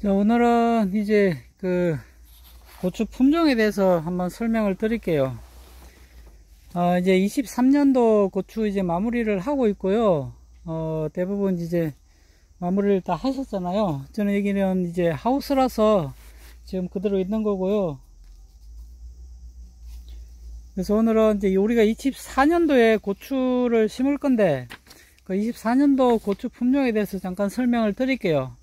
자, 오늘은 이제 그 고추 품종에 대해서 한번 설명을 드릴게요. 이제 23년도 고추 이제 마무리를 하고 있고요. 대부분 이제 마무리를 다 하셨잖아요. 저는 여기는 이제 하우스라서 지금 그대로 있는 거고요. 그래서 오늘은 이제 우리가 24년도에 고추를 심을 건데, 그 24년도 고추 품종에 대해서 잠깐 설명을 드릴게요.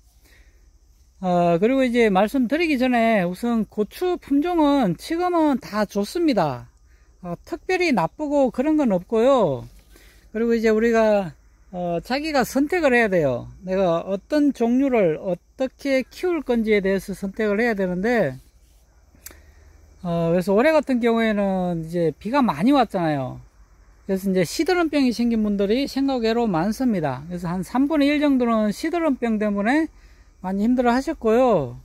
그리고 이제 말씀드리기 전에 우선 고추 품종은 지금은 다 좋습니다. 특별히 나쁘고 그런 건 없고요. 그리고 이제 우리가 자기가 선택을 해야 돼요. 내가 어떤 종류를 어떻게 키울 건지에 대해서 선택을 해야 되는데, 그래서 올해 같은 경우에는 이제 비가 많이 왔잖아요. 그래서 이제 시드름병이 생긴 분들이 생각외로 많습니다. 그래서 한 3분의 1 정도는 시드름병 때문에 많이 힘들어 하셨고요.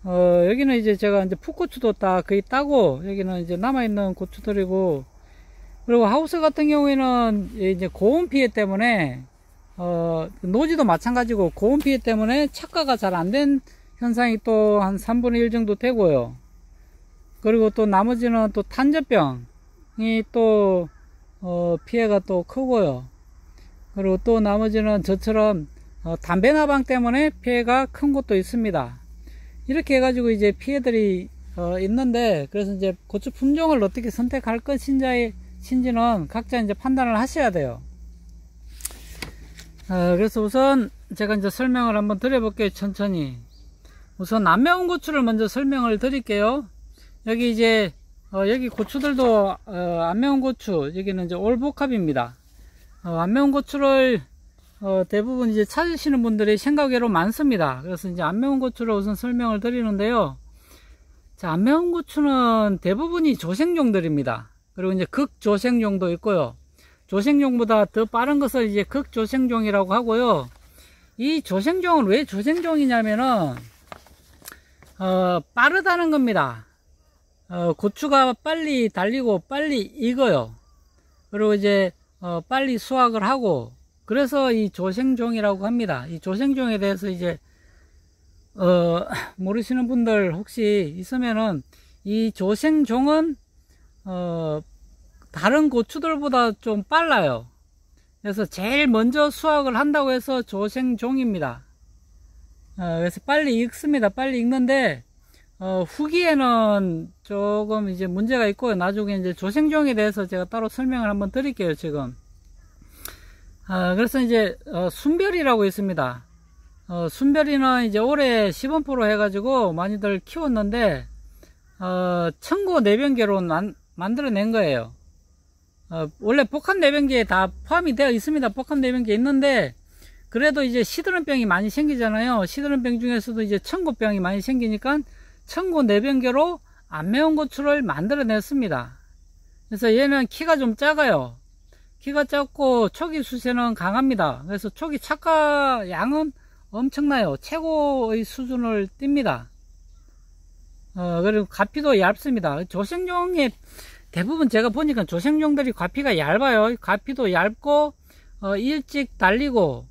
여기는 이제 제가 이제 풋고추도 다 거의 따고, 여기는 이제 남아있는 고추들이고, 그리고 하우스 같은 경우에는 이제 고온 피해 때문에, 노지도 마찬가지고 고온 피해 때문에 착과가 잘 안 된 현상이 또 한 3분의 1 정도 되고요. 그리고 또 나머지는 또 탄저병이 또, 피해가 또 크고요. 그리고 또 나머지는 저처럼 담배나방 때문에 피해가 큰 곳도 있습니다. 이렇게 해가지고 이제 피해들이 있는데, 그래서 이제 고추 품종을 어떻게 선택할 것인지는 각자 이제 판단을 하셔야 돼요. 그래서 우선 제가 이제 설명을 한번 드려볼게요. 천천히. 우선 안매운 고추를 먼저 설명을 드릴게요. 여기 이제 여기 고추들도 안매운 고추, 여기는 이제 올복합입니다. 안매운 고추를 대부분 이제 찾으시는 분들이 생각외로 많습니다. 그래서 이제 안 매운 고추를 우선 설명을 드리는데요. 자, 안 매운 고추는 대부분이 조생종들입니다. 그리고 이제 극조생종도 있고요. 조생종보다 더 빠른 것을 이제 극조생종이라고 하고요. 이 조생종은 왜 조생종이냐면은, 빠르다는 겁니다. 고추가 빨리 달리고 빨리 익어요. 그리고 이제, 빨리 수확을 하고, 그래서 이 조생종이라고 합니다. 이 조생종에 대해서 이제 모르시는 분들 혹시 있으면은, 이 조생종은 다른 고추들보다 좀 빨라요. 그래서 제일 먼저 수확을 한다고 해서 조생종입니다. 그래서 빨리 익습니다. 빨리 익는데 후기에는 조금 이제 문제가 있고요. 나중에 이제 조생종에 대해서 제가 따로 설명을 한번 드릴게요. 지금 그래서 이제 순별이라고 있습니다. 순별이는 이제 올해 시범포로 해가지고 많이들 키웠는데 청고 내변계로 만들어낸 거예요. 원래 복합 내변계에 다 포함이 되어 있습니다. 복합 내변계 있는데, 그래도 이제 시드름병이 많이 생기잖아요. 시드름병 중에서도 이제 청고병이 많이 생기니까 청고 내변계로 안 매운 고추를 만들어냈습니다. 그래서 얘는 키가 좀 작아요. 키가 작고 초기 수세는 강합니다. 그래서 초기 착과 양은 엄청나요. 최고의 수준을 띱니다. 그리고 가피도 얇습니다. 조생종의 대부분 제가 보니까 조생종들이 가피가 얇아요. 가피도 얇고 일찍 달리고,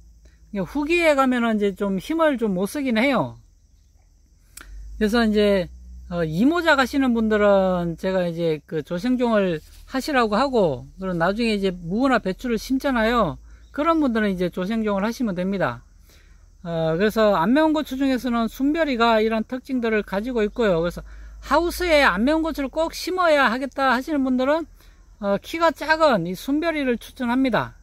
후기에 가면은 이제 좀 힘을 좀 못 쓰긴 해요. 그래서 이제 이모작 하시는 분들은 제가 이제 그 조생종을 하시라고 하고, 그리고 나중에 이제 무나 배추를 심잖아요. 그런 분들은 이제 조생종을 하시면 됩니다. 그래서 안 매운 고추 중에서는 순별이가 이런 특징들을 가지고 있고요. 그래서 하우스에 안 매운 고추를 꼭 심어야 하겠다 하시는 분들은 키가 작은 이 순별이를 추천합니다.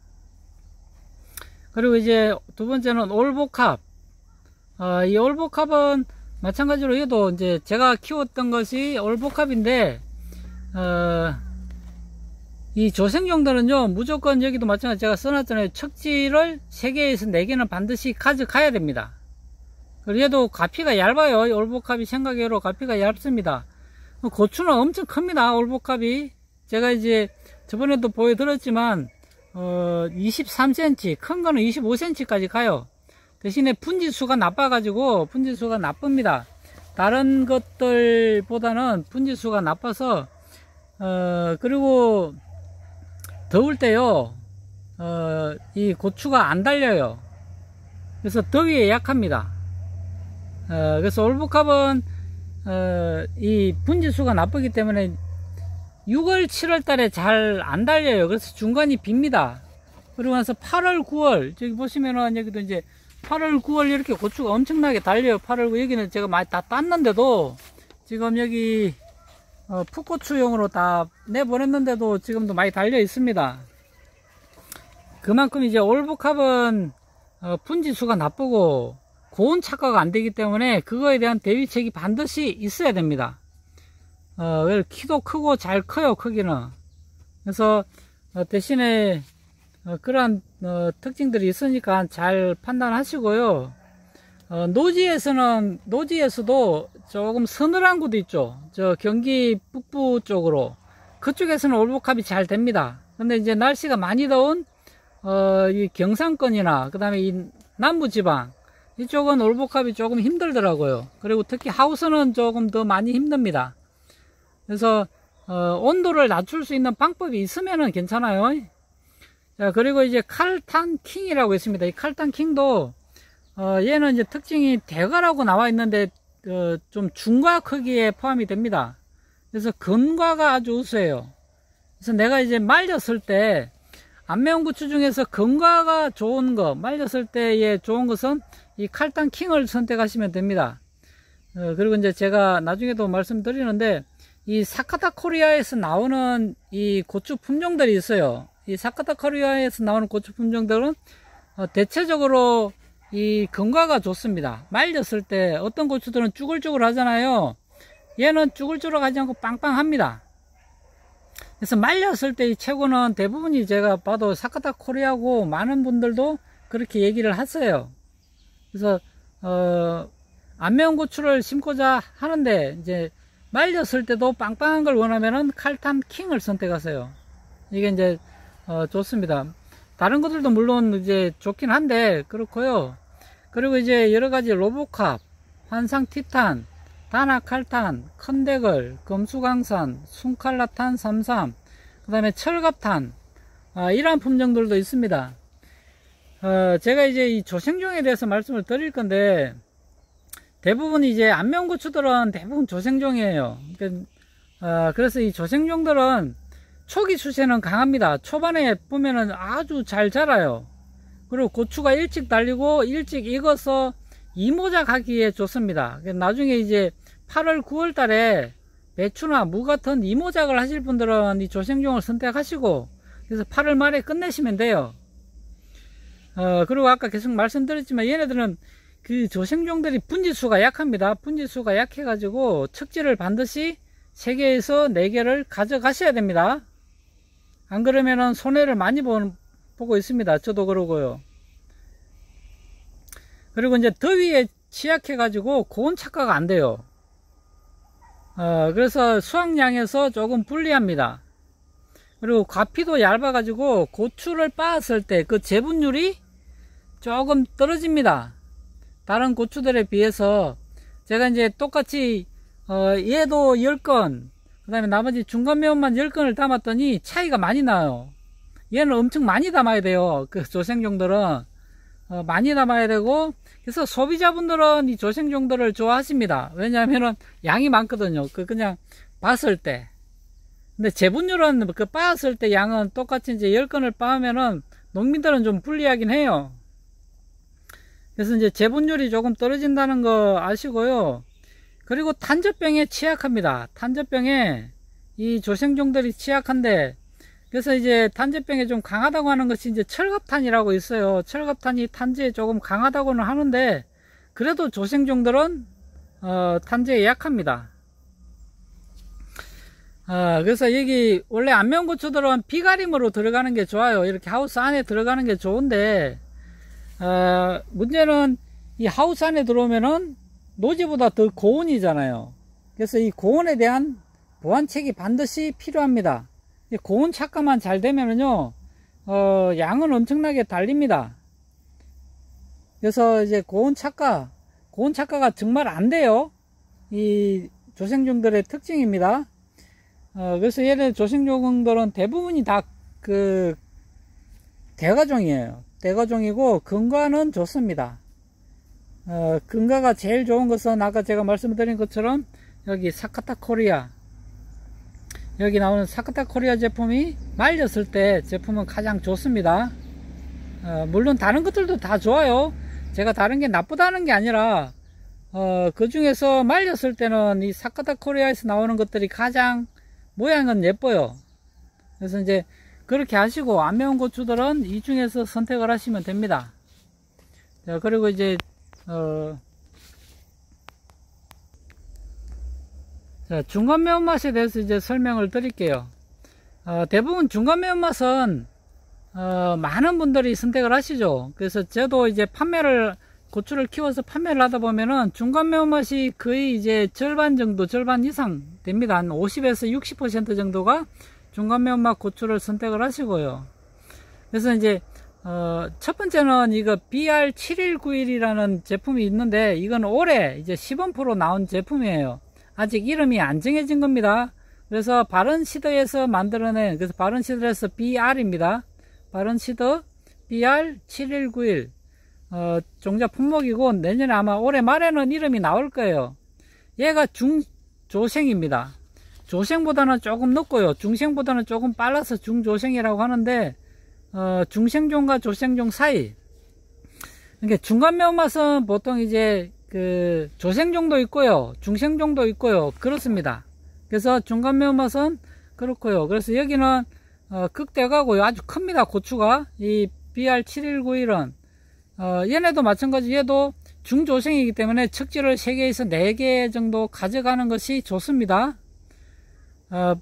그리고 이제 두 번째는 올복합. 이 올복합은 마찬가지로 얘도 이제 제가 키웠던 것이 올복합인데, 이 조생종들은요, 무조건 여기도 마찬가지 제가 써놨잖아요. 척지를 3개에서 4개는 반드시 가져가야 됩니다. 그리고 얘도 가피가 얇아요. 올복합이 생각외로 가피가 얇습니다. 고추는 엄청 큽니다. 올복합이. 제가 이제 저번에도 보여드렸지만, 23cm, 큰 거는 25cm까지 가요. 대신에 분지수가 나빠가지고, 분지수가 나쁩니다. 다른 것들보다는 분지수가 나빠서, 그리고 더울 때요, 이 고추가 안 달려요. 그래서 더위에 약합니다. 그래서 올복합은 이 분지수가 나쁘기 때문에 6월 7월 달에 잘 안 달려요. 그래서 중간이 빕니다. 그리고 나서 8월 9월 저기 보시면은 여기도 이제 8월 9월 이렇게 고추가 엄청나게 달려요. 8월 9월 여기는 제가 많이 다 땄는데도 지금 여기 풋고추용으로 다 내보냈는데도 지금도 많이 달려 있습니다. 그만큼 이제 올복합은 분지수가 나쁘고 고온 착과가 안 되기 때문에 그거에 대한 대비책이 반드시 있어야 됩니다. 키도 크고 잘 커요. 크기는. 그래서 대신에 그러한 특징들이 있으니까 잘 판단하시고요. 노지에서도 조금 서늘한 곳도 있죠. 저 경기 북부 쪽으로 그쪽에서는 올복합이 잘 됩니다. 근데 이제 날씨가 많이 더운 이 경상권이나 그 다음에 이 남부지방 이쪽은 올복합이 조금 힘들더라고요. 그리고 특히 하우스는 조금 더 많이 힘듭니다. 그래서 온도를 낮출 수 있는 방법이 있으면은 괜찮아요. 자, 그리고 이제 칼탄킹이라고 있습니다. 이 칼탄킹도 얘는 이제 특징이 대과라고 나와 있는데 좀 중과 크기에 포함이 됩니다. 그래서 근과가 아주 우수해요. 그래서 내가 이제 말렸을 때 안 매운 고추 중에서 근과가 좋은 거, 말렸을 때의 좋은 것은 이 칼탄킹을 선택하시면 됩니다. 그리고 이제 제가 나중에도 말씀드리는데 이 사카타 코리아에서 나오는 이 고추 품종들이 있어요. 이 사카타 코리아에서 나오는 고추 품종들은 대체적으로 이 근과가 좋습니다. 말렸을 때 어떤 고추들은 쭈글쭈글 하잖아요. 얘는 쭈글쭈글 하지 않고 빵빵합니다. 그래서 말렸을 때 이 최고는 대부분이 제가 봐도 사카타 코리아고 많은 분들도 그렇게 얘기를 하세요. 그래서 안 매운 고추를 심고자 하는데 이제 말렸을 때도 빵빵한 걸 원하면은 칼탄킹을 선택하세요. 이게 이제 좋습니다. 다른 것들도 물론 이제 좋긴 한데 그렇고요. 그리고 이제 여러 가지 로보캅, 환상 티탄, 다나칼탄, 컨데글, 금수강산, 순칼라탄 33, 그 다음에 철갑탄, 이러한 품종들도 있습니다. 제가 이제 이 조생종에 대해서 말씀을 드릴 건데, 대부분 이제 안 매운 고추들은 대부분 조생종이에요. 그래서 이 조생종들은 초기 수세는 강합니다. 초반에 보면은 아주 잘 자라요. 그리고 고추가 일찍 달리고 일찍 익어서 이모작 하기에 좋습니다. 나중에 이제 8월 9월 달에 배추나 무 같은 이모작을 하실 분들은 이 조생종을 선택하시고 그래서 8월 말에 끝내시면 돼요. 그리고 아까 계속 말씀드렸지만 얘네들은 그 조생종들이 분지수가 약합니다. 분지수가 약해가지고 척지를 반드시 3개에서 4개를 가져가셔야 됩니다. 안 그러면은 손해를 많이 보고 있습니다. 저도 그러고요. 그리고 이제 더위에 취약해가지고 고온 착과가 안 돼요. 그래서 수확량에서 조금 불리합니다. 그리고 과피도 얇아가지고 고추를 빻았을 때 그 재분율이 조금 떨어집니다. 다른 고추들에 비해서 제가 이제 똑같이 얘도 10건 그 다음에 나머지 중간 매운맛 10건을 담았더니 차이가 많이 나요. 얘는 엄청 많이 담아야 돼요. 그 조생종들은 많이 담아야 되고 그래서 소비자분들은 이 조생종들을 좋아하십니다. 왜냐하면은 양이 많거든요. 그냥 봤을 때. 근데 재분율은 그 빻았을 때 양은 똑같이 이제 10건을 빻으면은 농민들은 좀 불리하긴 해요. 그래서 이제 재분율이 조금 떨어진다는 거 아시고요. 그리고 탄저병에 취약합니다. 탄저병에 이 조생종들이 취약한데 그래서 이제 탄저병에 좀 강하다고 하는 것이 이제 철갑탄이라고 있어요. 철갑탄이 탄저에 조금 강하다고는 하는데 그래도 조생종들은 탄저에 약합니다. 그래서 여기 원래 안 매운 고추들은 비가림으로 들어가는 게 좋아요. 이렇게 하우스 안에 들어가는 게 좋은데 문제는 이 하우스 안에 들어오면은 노지보다 더 고온이잖아요. 그래서 이 고온에 대한 보완책이 반드시 필요합니다. 고온 착과만 잘 되면은요 양은 엄청나게 달립니다. 그래서 이제 고온 착과가 정말 안 돼요. 이 조생종들의 특징입니다. 그래서 얘네 조생종들은 대부분이 다 그 대과종이에요. 대과종이고 근과는 좋습니다. 근가가 제일 좋은 것은 아까 제가 말씀드린 것처럼 여기 사카타 코리아, 여기 나오는 사카타 코리아 제품이 말렸을 때 제품은 가장 좋습니다. 물론 다른 것들도 다 좋아요. 제가 다른 게 나쁘다는 게 아니라 그 중에서 말렸을 때는 이 사카타 코리아에서 나오는 것들이 가장 모양은 예뻐요. 그래서 이제 그렇게 하시고, 안 매운 고추들은 이 중에서 선택을 하시면 됩니다. 자, 그리고 이제 자, 중간 매운맛에 대해서 이제 설명을 드릴게요. 대부분 중간 매운맛은 많은 분들이 선택을 하시죠. 그래서 저도 이제 고추를 키워서 판매를 하다 보면은 중간 매운맛이 거의 이제 절반 정도, 절반 이상 됩니다. 한 50에서 60% 정도가 중간 매운맛 고추를 선택을 하시고요. 그래서 이제 첫 번째는 이거 BR7191이라는 제품이 있는데, 이건 올해 이제 시범프로 나온 제품이에요. 아직 이름이 안 정해진 겁니다. 그래서 바른시드에서 만들어낸, 그래서 바른시드에서 BR입니다. 바른시드 BR7191 종자 품목이고, 내년에 아마 올해 말에는 이름이 나올 거예요. 얘가 중조생입니다. 조생보다는 조금 늦고요, 중생보다는 조금 빨라서 중조생이라고 하는데, 중생종과 조생종 사이. 그러니까 중간 매운맛은 보통 이제 그 조생종도 있고요, 중생종도 있고요, 그렇습니다. 그래서 중간 매운맛은 그렇고요. 그래서 여기는 극대가고요, 아주 큽니다. 고추가 이 BR7191은 얘네도 마찬가지, 얘도 중조생이기 때문에 척지를 3개에서 4개 정도 가져가는 것이 좋습니다.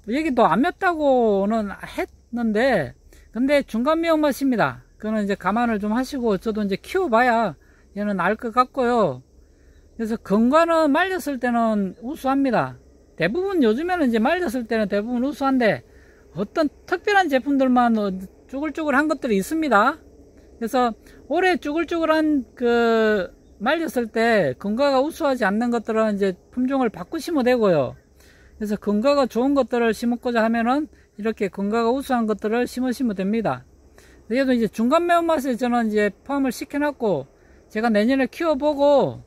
여기도 안 맵다고는 했는데, 근데 중간 매운맛입니다. 그거는 이제 감안을 좀 하시고, 저도 이제 키워봐야 얘는 알 것 같고요. 그래서 근가는 말렸을 때는 우수합니다. 대부분 요즘에는 이제 말렸을 때는 대부분 우수한데, 어떤 특별한 제품들만 쭈글쭈글한 것들이 있습니다. 그래서 올해 쭈글쭈글한 말렸을 때 근가가 우수하지 않는 것들은 이제 품종을 바꾸시면 되고요. 그래서 근가가 좋은 것들을 심고자 하면은 이렇게 근가가 우수한 것들을 심으시면 됩니다. 얘도 이제 중간 매운맛에 저는 이제 포함을 시켜놨고, 제가 내년에 키워보고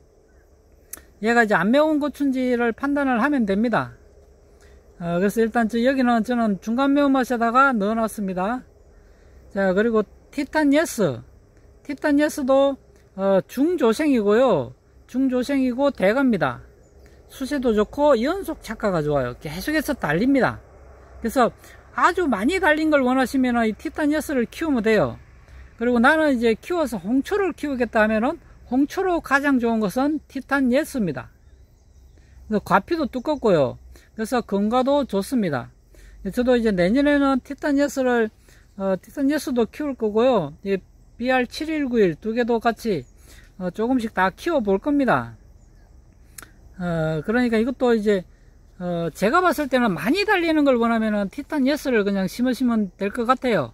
얘가 이제 안 매운 고추인지를 판단을 하면 됩니다. 그래서 일단 여기는 저는 중간 매운맛에다가 넣어놨습니다. 자, 그리고 티탄예스. 티탄예스도 중조생이고요, 중조생이고 대가입니다. 수세도 좋고 연속 착과가 좋아요. 계속해서 달립니다. 그래서 아주 많이 달린 걸 원하시면 이 티탄예스를 키우면 돼요. 그리고 나는 이제 키워서 홍초를 키우겠다 하면은 홍초로 가장 좋은 것은 티탄예스입니다. 그래서 과피도 두껍고요, 그래서 건가도 좋습니다. 저도 이제 내년에는 티탄예스도 키울 거고요, BR7191 두 개도 같이 조금씩 다 키워 볼 겁니다. 그러니까 이것도 이제 제가 봤을 때는 많이 달리는 걸 원하면은 티탄예스를 그냥 심으시면 될 것 같아요.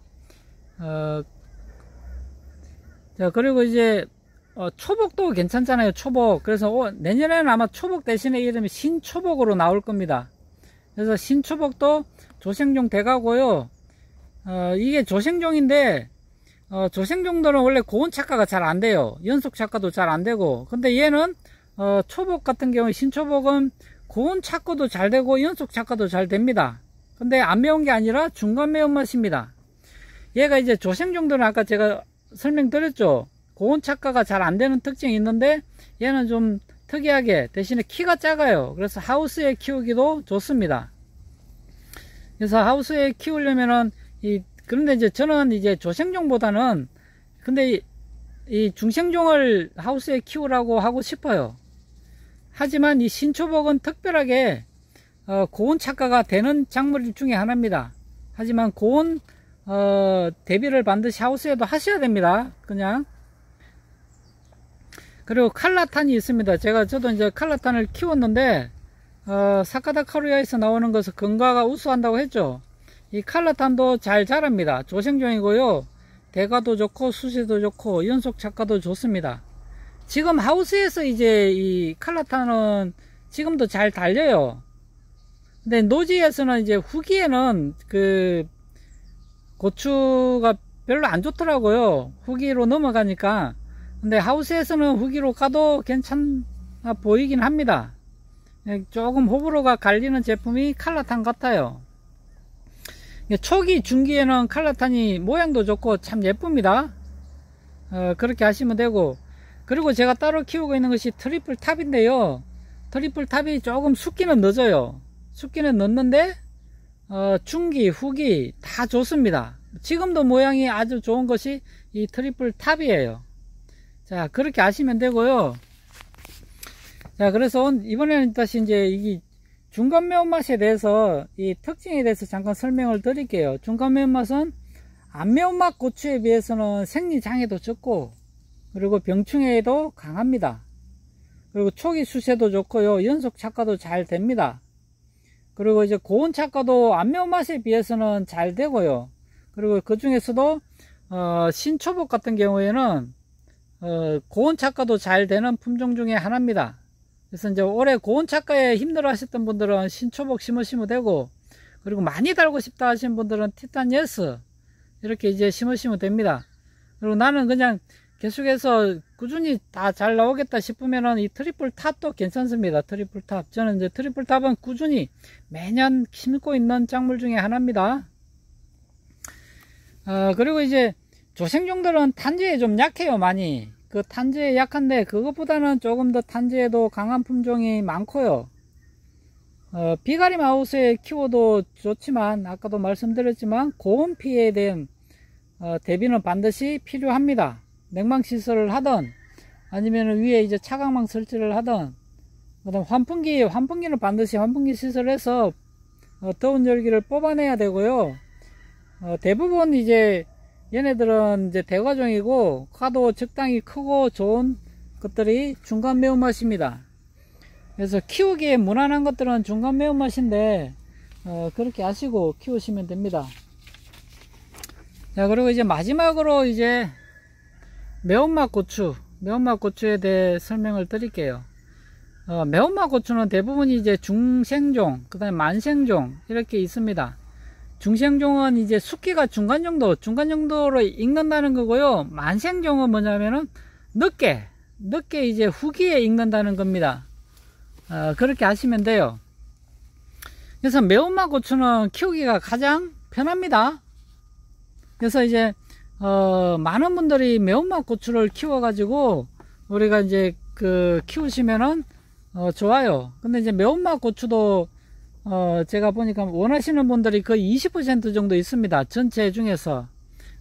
자, 그리고 이제 초복도 괜찮잖아요, 초복. 그래서 내년에는 아마 초복 대신에 이름이 신초복으로 나올 겁니다. 그래서 신초복도 조생종 대가고요. 이게 조생종인데 조생종들은 원래 고온 착과가 잘 안 돼요. 연속 착과도 잘 안 되고. 근데 얘는 초복 같은 경우, 신초복은 고온 착과도 잘 되고 연속 착과도 잘 됩니다. 근데 안 매운 게 아니라 중간 매운맛입니다. 얘가 이제 조생종들은 아까 제가 설명드렸죠. 고온 착과가 잘 안 되는 특징이 있는데, 얘는 좀 특이하게 대신에 키가 작아요. 그래서 하우스에 키우기도 좋습니다. 그래서 하우스에 키우려면은 그런데 이제 저는 이제 조생종보다는 근데 이 중생종을 하우스에 키우라고 하고 싶어요. 하지만 이 신초복은 특별하게 고온 착과가 되는 작물 중에 하나입니다. 하지만 고온 대비를 반드시 하우스에도 하셔야 됩니다. 그냥. 그리고 칼라탄이 있습니다. 저도 이제 칼라탄을 키웠는데 사카타 코리아에서 나오는 것은 건가가 우수한다고 했죠. 이 칼라탄도 잘 자랍니다. 조생종이고요, 대가도 좋고 수세도 좋고 연속 착과도 좋습니다. 지금 하우스에서 이제 이 칼라탄은 지금도 잘 달려요. 근데 노지에서는 이제 후기에는 고추가 별로 안 좋더라고요. 후기로 넘어가니까. 근데 하우스에서는 후기로 까도 괜찮아 보이긴 합니다. 조금 호불호가 갈리는 제품이 칼라탄 같아요. 초기 중기에는 칼라탄이 모양도 좋고 참 예쁩니다. 그렇게 하시면 되고, 그리고 제가 따로 키우고 있는 것이 트리플 탑인데요. 트리플 탑이 조금 숫기는 늦어요. 숫기는 늦는데 중기 후기 다 좋습니다. 지금도 모양이 아주 좋은 것이 이 트리플 탑이에요. 자, 그렇게 하시면 되고요. 자, 그래서 이번에는 다시 이제 이 중간 매운맛에 대해서 이 특징에 대해서 잠깐 설명을 드릴게요. 중간 매운맛은 안 매운맛 고추에 비해서는 생리장애도 적고, 그리고 병충해에도 강합니다. 그리고 초기 수세도 좋고요, 연속 착과도 잘 됩니다. 그리고 이제 고온 착과도 안 매운맛에 비해서는 잘 되고요. 그리고 그 중에서도 신초복 같은 경우에는 고온 착과도 잘 되는 품종 중에 하나입니다. 그래서 이제 올해 고온 착과에 힘들어 하셨던 분들은 신초복 심으시면 되고, 그리고 많이 달고 싶다 하시는 분들은 티탄 예스 이렇게 이제 심으시면 됩니다. 그리고 나는 그냥 계속해서 꾸준히 다 잘 나오겠다 싶으면은 이 트리플 탑도 괜찮습니다. 트리플 탑. 저는 이제 트리플 탑은 꾸준히 매년 심고 있는 작물 중에 하나입니다. 그리고 이제 조생종들은 탄저에 좀 약해요, 많이. 그 탄저에 약한데, 그것보다는 조금 더 탄저에도 강한 품종이 많고요. 비가림 하우스에 키워도 좋지만, 아까도 말씀드렸지만, 고온 피해에 대한 대비는 반드시 필요합니다. 냉방 시설을 하든, 아니면 위에 이제 차광망 설치를 하든, 그 다음 환풍기는 반드시 환풍기 시설해서 더운 열기를 뽑아내야 되고요. 대부분 이제 얘네들은 이제 대과종이고, 과도 적당히 크고 좋은 것들이 중간 매운맛입니다. 그래서 키우기에 무난한 것들은 중간 매운맛인데, 그렇게 아시고 키우시면 됩니다. 자, 그리고 이제 마지막으로 이제 매운맛 고추에 대해 설명을 드릴게요. 매운맛 고추는 대부분 이제 중생종, 그 다음에 만생종 이렇게 있습니다. 중생종은 이제 숫기가 중간 정도로 익는다는 거고요. 만생종은 뭐냐면은 늦게 이제 후기에 익는다는 겁니다. 그렇게 하시면 돼요. 그래서 매운맛 고추는 키우기가 가장 편합니다. 그래서 이제 많은 분들이 매운맛 고추를 키워 가지고 우리가 이제 키우시면은 좋아요. 근데 이제 매운맛 고추도 제가 보니까 원하시는 분들이 거의 20% 정도 있습니다. 전체 중에서.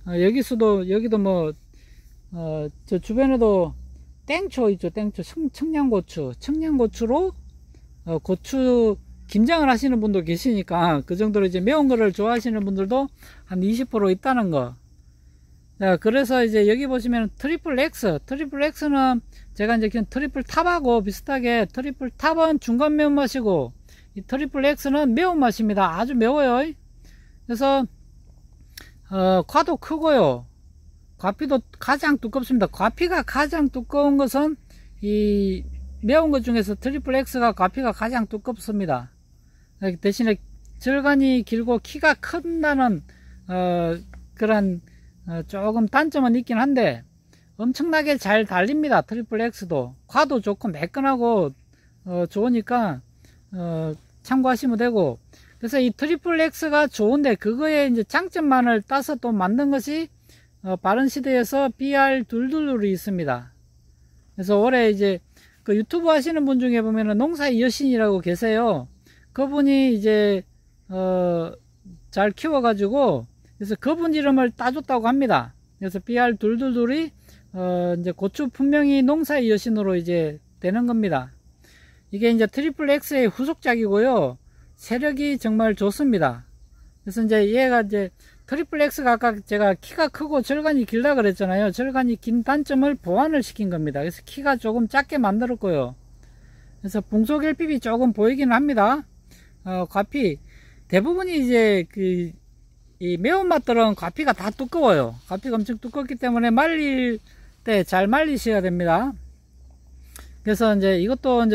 여기도 뭐, 저 주변에도 땡초 있죠. 땡초. 청양고추로, 고추 김장을 하시는 분도 계시니까 그 정도로 이제 매운 거를 좋아하시는 분들도 한 20% 있다는 거. 자, 그래서 이제 여기 보시면 트리플 X는 제가 이제 그냥 트리플 탑하고 비슷하게 트리플 탑은 중간 매운맛이고, 이 트리플 X는 매운맛입니다. 아주 매워요. 그래서 과도 크고요. 과피도 가장 두껍습니다. 과피가 가장 두꺼운 것은 이 매운 것 중에서 트리플 X가 과피가 가장 두껍습니다. 대신에 절간이 길고 키가 큰다는 그런 조금 단점은 있긴 한데 엄청나게 잘 달립니다. 트리플 X도 과도 좋고 매끈하고 좋으니까 참고하시면 되고, 그래서 이 트리플 X가 좋은데 그거에 이제 장점만을 따서 또 만든 것이 바른 시대에서 BR222이 있습니다. 그래서 올해 이제 그 유튜브 하시는 분 중에 보면은 농사의 여신이라고 계세요. 그분이 이제 잘 키워가지고 그래서 그분 이름을 따줬다고 합니다. 그래서 BR222이 이제 고추 분명히 농사의 여신으로 이제 되는 겁니다. 이게 이제 트리플 X의 후속작이고요. 세력이 정말 좋습니다. 그래서 이제 얘가 이제 트리플 X가 아까 제가 키가 크고 절간이 길다 그랬잖아요. 절간이 긴 단점을 보완을 시킨 겁니다. 그래서 키가 조금 작게 만들었고요. 그래서 붕소결핍이 조금 보이긴 합니다. 과피 대부분이 이제 이 매운맛들은 과피가 다 두꺼워요. 과피가 엄청 두껍기 때문에 말릴 때 잘 말리셔야 됩니다. 그래서 이제 이것도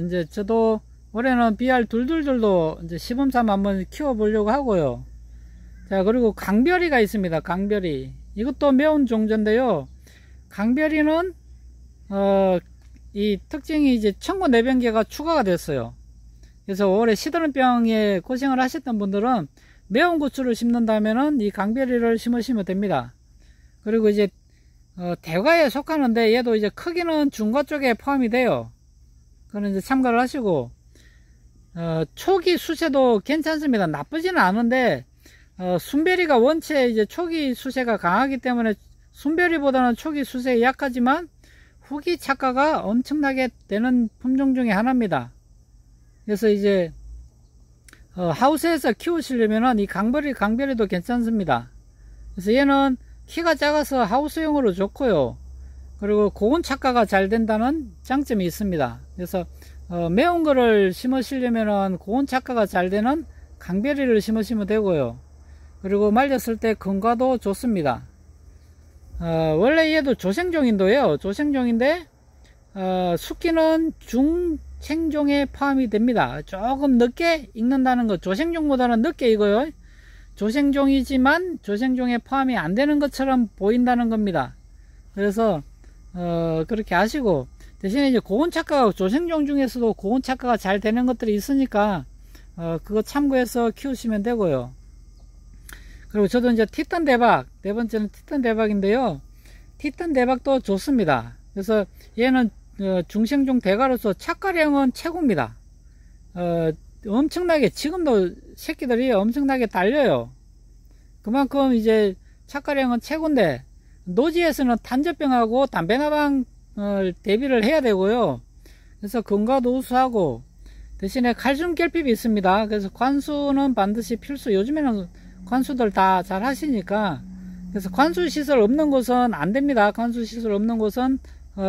이제 저도 올해는 BR222도 이제 시범삼아 한번 키워보려고 하고요. 자, 그리고 강별이가 있습니다. 강별이. 이것도 매운 종자인데요. 강별이는 이 특징이 이제 청고내병계가 추가가 됐어요. 그래서 올해 시드름병에 고생을 하셨던 분들은 매운 고추를 심는다면은 이 강별이를 심으시면 됩니다. 그리고 이제 대과에 속하는데 얘도 이제 크기는 중과 쪽에 포함이 돼요. 그건 이제 참고를 하시고, 초기 수세도 괜찮습니다. 나쁘지는 않은데 순별이가 원체 이제 초기 수세가 강하기 때문에 순별이보다는 초기 수세에 약하지만 후기 착과가 엄청나게 되는 품종 중에 하나입니다. 그래서 이제 하우스에서 키우시려면은 이 강별이도 괜찮습니다. 그래서 얘는 키가 작아서 하우스용으로 좋고요. 그리고 고온 착과가 잘 된다는 장점이 있습니다. 그래서 매운 거를 심으시려면은 고온 착과가 잘 되는 강별이를 심으시면 되고요. 그리고 말렸을 때 건과도 좋습니다. 원래 얘도 조생종인데요. 조생종인데 숙기는 중생종에 포함이 됩니다. 조금 늦게 익는다는 것. 조생종보다는 늦게 익어요. 조생종이지만 조생종에 포함이 안 되는 것처럼 보인다는 겁니다. 그래서 그렇게 아시고, 대신에 이제 고온 착과가 조생종 중에서도 고온 착과가 잘 되는 것들이 있으니까 그거 참고해서 키우시면 되고요. 그리고 저도 이제 티탄 대박, 네 번째는 티탄 대박인데요. 티탄 대박도 좋습니다. 그래서 얘는 중생종 대가로서 착과량은 최고입니다. 엄청나게, 지금도 새끼들이 엄청나게 달려요. 그만큼 이제 착과량은 최고인데, 노지에서는 탄저병하고 담배나방을 대비를 해야 되고요. 그래서 건과도 우수하고, 대신에 칼슘 결핍이 있습니다. 그래서 관수는 반드시 필수. 요즘에는 관수들 다 잘 하시니까. 그래서 관수 시설 없는 곳은 안 됩니다. 관수 시설 없는 곳은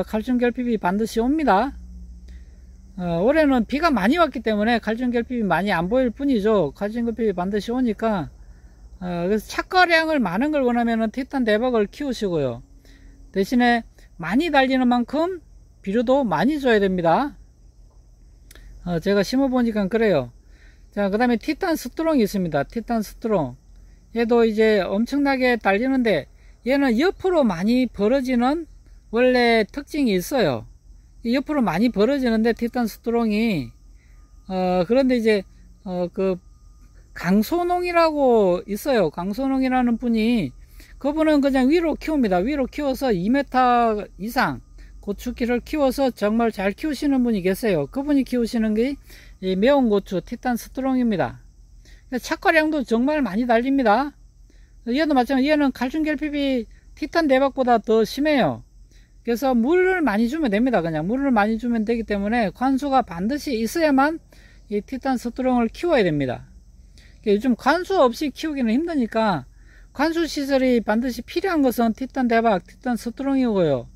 칼슘 결핍이 반드시 옵니다. 올해는 비가 많이 왔기 때문에 칼슘 결핍이 많이 안 보일 뿐이죠. 칼슘 결핍이 반드시 오니까. 그래서 착과량을 많은 걸 원하면 티탄 대박을 키우시고요. 대신에 많이 달리는 만큼 비료도 많이 줘야 됩니다. 제가 심어보니까 그래요. 자, 그 다음에 티탄 스트롱이 있습니다. 티탄 스트롱. 얘도 이제 엄청나게 달리는데, 얘는 옆으로 많이 벌어지는 원래 특징이 있어요. 옆으로 많이 벌어지는데, 티탄 스트롱이, 그런데 이제, 강소농이라고 있어요. 강소농이라는 분이, 그분은 그냥 위로 키웁니다. 위로 키워서 2m 이상 고추기를 키워서 정말 잘 키우시는 분이 계세요. 그분이 키우시는 게 이 매운 고추 티탄 스트롱입니다. 착과량도 정말 많이 달립니다. 얘도 마찬가지. 얘는 칼슘 결핍이 티탄 대박보다 더 심해요. 그래서 물을 많이 주면 됩니다. 그냥 물을 많이 주면 되기 때문에 관수가 반드시 있어야만 이 티탄 스트롱을 키워야 됩니다. 요즘 관수 없이 키우기는 힘드니까 관수 시설이 반드시 필요한 것은 티탄 대박, 티탄 스트롱이고요.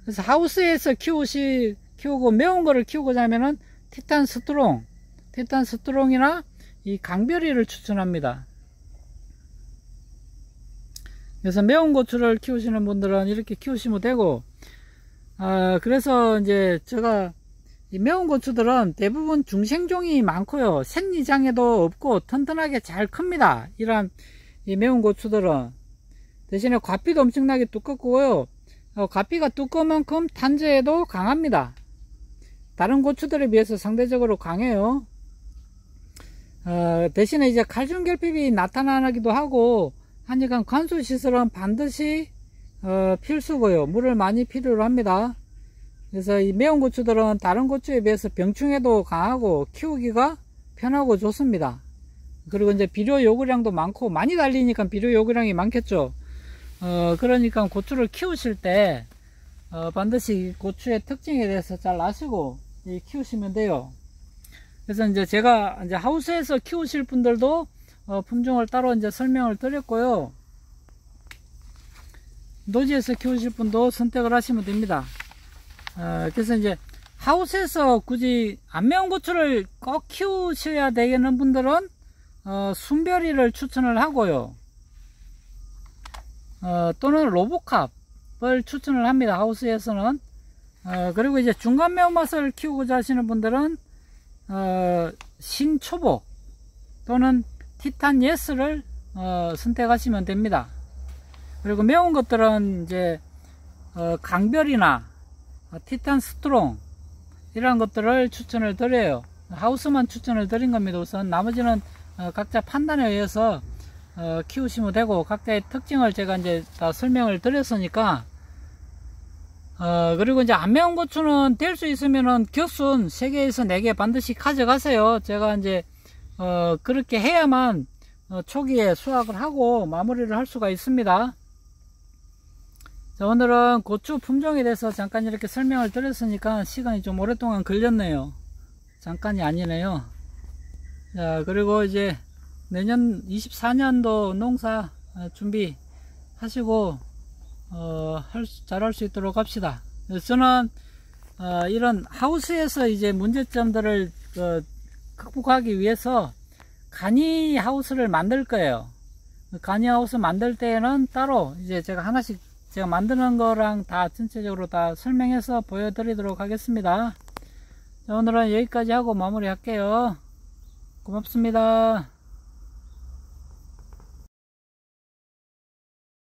그래서 하우스에서 키우고 매운 거를 키우고자 하면은 티탄 스트롱이나 이 강별이를 추천합니다. 그래서 매운 고추를 키우시는 분들은 이렇게 키우시면 되고, 그래서 이제 제가 이 매운 고추들은 대부분 중생종이 많고요. 생리장애도 없고 튼튼하게 잘 큽니다. 이런 이 매운 고추들은. 대신에 과피도 엄청나게 두껍고요. 과피가 두꺼운 만큼 탄저에도 강합니다. 다른 고추들에 비해서 상대적으로 강해요. 대신에 이제 칼슘 결핍이 나타나기도 하고 하니까 관수 시설은 반드시 필수고요. 물을 많이 필요로 합니다. 그래서 이 매운 고추들은 다른 고추에 비해서 병충해도 강하고 키우기가 편하고 좋습니다. 그리고 이제 비료 요구량도 많고, 많이 달리니까 비료 요구량이 많겠죠. 그러니까 고추를 키우실 때 반드시 고추의 특징에 대해서 잘 아시고 키우시면 돼요. 그래서 이제 제가 이제 하우스에서 키우실 분들도 품종을 따로 이제 설명을 드렸고요. 노지에서 키우실 분도 선택을 하시면 됩니다. 그래서 이제 하우스에서 굳이 안 매운 고추를 꼭 키우셔야 되는 분들은 순별이를 추천을 하고요. 또는 로보캅을 추천을 합니다. 하우스에서는. 그리고 이제 중간 매운맛을 키우고자 하시는 분들은 신초복 또는 티탄 예스를 선택하시면 됩니다. 그리고 매운 것들은 이제 강별이나 티탄 스트롱 이런 것들을 추천을 드려요. 하우스만 추천을 드린 겁니다. 우선 나머지는 각자 판단에 의해서 키우시면 되고, 각자의 특징을 제가 이제 다 설명을 드렸으니까, 그리고 이제 안 매운 고추는 될 수 있으면은 겨순 3개에서 4개 반드시 가져가세요. 제가 이제 그렇게 해야만 초기에 수확을 하고 마무리를 할 수가 있습니다. 자, 오늘은 고추 품종에 대해서 잠깐 이렇게 설명을 드렸으니까 시간이 좀 오랫동안 걸렸네요. 잠깐이 아니네요. 자, 그리고 이제 내년 24년도 농사 준비 하시고 잘할 수 있도록 합시다. 저는 이런 하우스에서 이제 문제점들을 극복하기 위해서 간이 하우스를 만들 거예요. 간이 하우스 만들 때에는 따로 이제 제가 하나씩 제가 만드는 거랑 다 전체적으로 다 설명해서 보여드리도록 하겠습니다. 자, 오늘은 여기까지 하고 마무리 할게요. 고맙습니다.